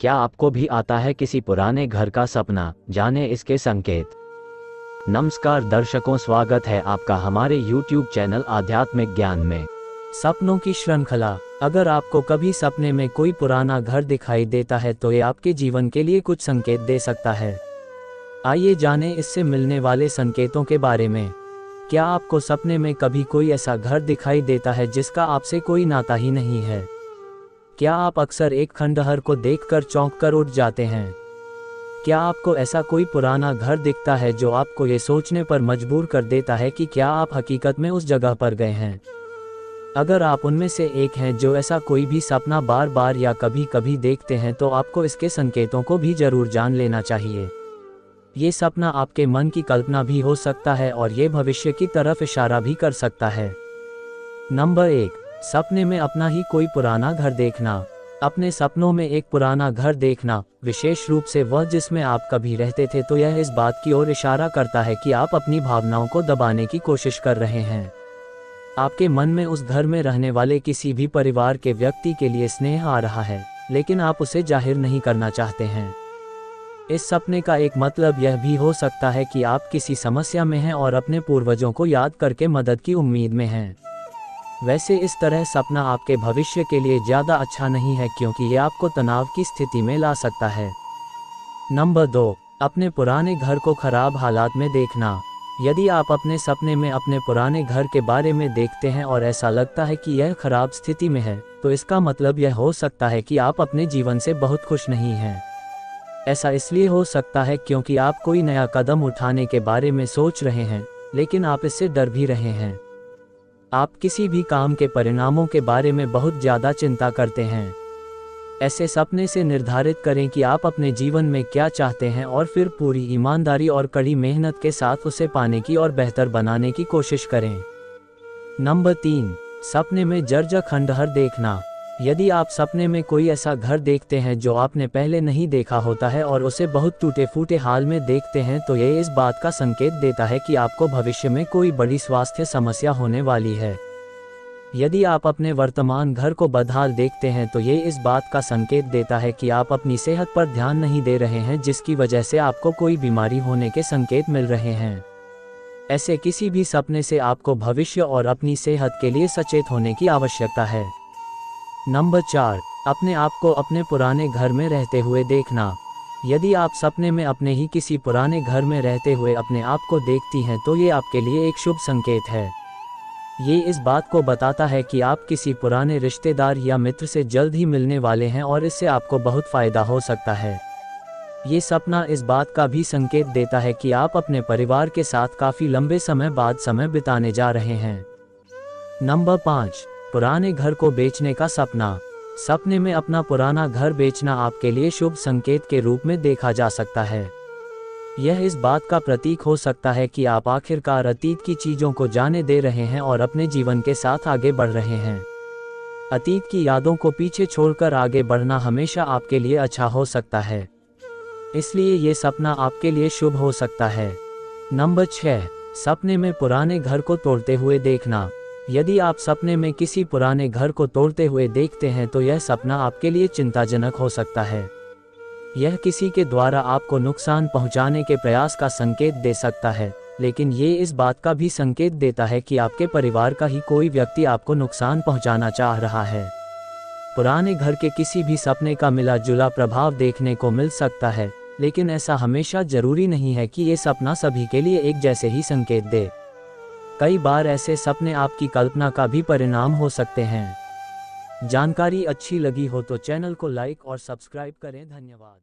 क्या आपको भी आता है किसी पुराने घर का सपना? जाने इसके संकेत। नमस्कार दर्शकों, स्वागत है आपका हमारे YouTube चैनल आध्यात्मिक ज्ञान में। सपनों की श्रृंखला। अगर आपको कभी सपने में कोई पुराना घर दिखाई देता है तो ये आपके जीवन के लिए कुछ संकेत दे सकता है। आइए जानें इससे मिलने वाले संकेतों के बारे में। क्या आपको सपने में कभी कोई ऐसा घर दिखाई देता है जिसका आपसे कोई नाता ही नहीं है? क्या आप अक्सर एक खंडहर को देखकर चौंक कर उठ जाते हैं? क्या आपको ऐसा कोई पुराना घर दिखता है जो आपको ये सोचने पर मजबूर कर देता है कि क्या आप हकीकत में उस जगह पर गए हैं? अगर आप उनमें से एक हैं जो ऐसा कोई भी सपना बार बार या कभी कभी देखते हैं तो आपको इसके संकेतों को भी जरूर जान लेना चाहिए। ये सपना आपके मन की कल्पना भी हो सकता है और ये भविष्य की तरफ इशारा भी कर सकता है। नंबर 1, सपने में अपना ही कोई पुराना घर देखना। अपने सपनों में एक पुराना घर देखना, विशेष रूप से वह जिसमें आप कभी रहते थे, तो यह इस बात की ओर इशारा करता है कि आप अपनी भावनाओं को दबाने की कोशिश कर रहे हैं। आपके मन में उस घर में रहने वाले किसी भी परिवार के व्यक्ति के लिए स्नेह आ रहा है, लेकिन आप उसे जाहिर नहीं करना चाहते हैं। इस सपने का एक मतलब यह भी हो सकता है कि आप किसी समस्या में हैं और अपने पूर्वजों को याद करके मदद की उम्मीद में हैं। वैसे इस तरह सपना आपके भविष्य के लिए ज़्यादा अच्छा नहीं है, क्योंकि ये आपको तनाव की स्थिति में ला सकता है। नंबर 2, अपने पुराने घर को खराब हालात में देखना। यदि आप अपने सपने में अपने पुराने घर के बारे में देखते हैं और ऐसा लगता है कि यह खराब स्थिति में है, तो इसका मतलब यह हो सकता है कि आप अपने जीवन से बहुत खुश नहीं हैं। ऐसा इसलिए हो सकता है क्योंकि आप कोई नया कदम उठाने के बारे में सोच रहे हैं, लेकिन आप इससे डर भी रहे हैं। आप किसी भी काम के परिणामों के बारे में बहुत ज़्यादा चिंता करते हैं। ऐसे सपने से निर्धारित करें कि आप अपने जीवन में क्या चाहते हैं और फिर पूरी ईमानदारी और कड़ी मेहनत के साथ उसे पाने की और बेहतर बनाने की कोशिश करें। नंबर 3, सपने में जर्जर खंडहर देखना। यदि आप सपने में कोई ऐसा घर देखते हैं जो आपने पहले नहीं देखा होता है और उसे बहुत टूटे फूटे हाल में देखते हैं, तो यह इस बात का संकेत देता है कि आपको भविष्य में कोई बड़ी स्वास्थ्य समस्या होने वाली है। यदि आप अपने वर्तमान घर को बदहाल देखते हैं तो ये इस बात का संकेत देता है कि आप अपनी सेहत पर ध्यान नहीं दे रहे हैं, जिसकी वजह से आपको कोई बीमारी होने के संकेत मिल रहे हैं। ऐसे किसी भी सपने से आपको भविष्य और अपनी सेहत के लिए सचेत होने की आवश्यकता है। नंबर 4, अपने आप को अपने पुराने घर में रहते हुए देखना। यदि आप सपने में अपने ही किसी पुराने घर में रहते हुए अपने आप को देखती हैं तो ये आपके लिए एक शुभ संकेत है। ये इस बात को बताता है कि आप किसी पुराने रिश्तेदार या मित्र से जल्द ही मिलने वाले हैं और इससे आपको बहुत फायदा हो सकता है। ये सपना इस बात का भी संकेत देता है कि आप अपने परिवार के साथ काफ़ी लंबे समय बाद समय बिताने जा रहे हैं। नंबर 5, पुराने घर को बेचने का सपना। सपने में अपना पुराना घर बेचना आपके लिए शुभ संकेत के रूप में देखा जा सकता है। यह इस बात का प्रतीक हो सकता है कि आप आखिरकार अतीत की चीज़ों को जाने दे रहे हैं और अपने जीवन के साथ आगे बढ़ रहे हैं। अतीत की यादों को पीछे छोड़कर आगे बढ़ना हमेशा आपके लिए अच्छा हो सकता है, इसलिए ये सपना आपके लिए शुभ हो सकता है। नंबर 6, सपने में पुराने घर को तोड़ते हुए देखना। यदि आप सपने में किसी पुराने घर को तोड़ते हुए देखते हैं तो यह सपना आपके लिए चिंताजनक हो सकता है। यह किसी के द्वारा आपको नुकसान पहुंचाने के प्रयास का संकेत दे सकता है, लेकिन ये इस बात का भी संकेत देता है कि आपके परिवार का ही कोई व्यक्ति आपको नुकसान पहुंचाना चाह रहा है। पुराने घर के किसी भी सपने का मिला जुला प्रभाव देखने को मिल सकता है, लेकिन ऐसा हमेशा जरूरी नहीं है कि ये सपना सभी के लिए एक जैसे ही संकेत दे। कई बार ऐसे सपने आपकी कल्पना का भी परिणाम हो सकते हैं। जानकारी अच्छी लगी हो तो चैनल को लाइक और सब्सक्राइब करें। धन्यवाद।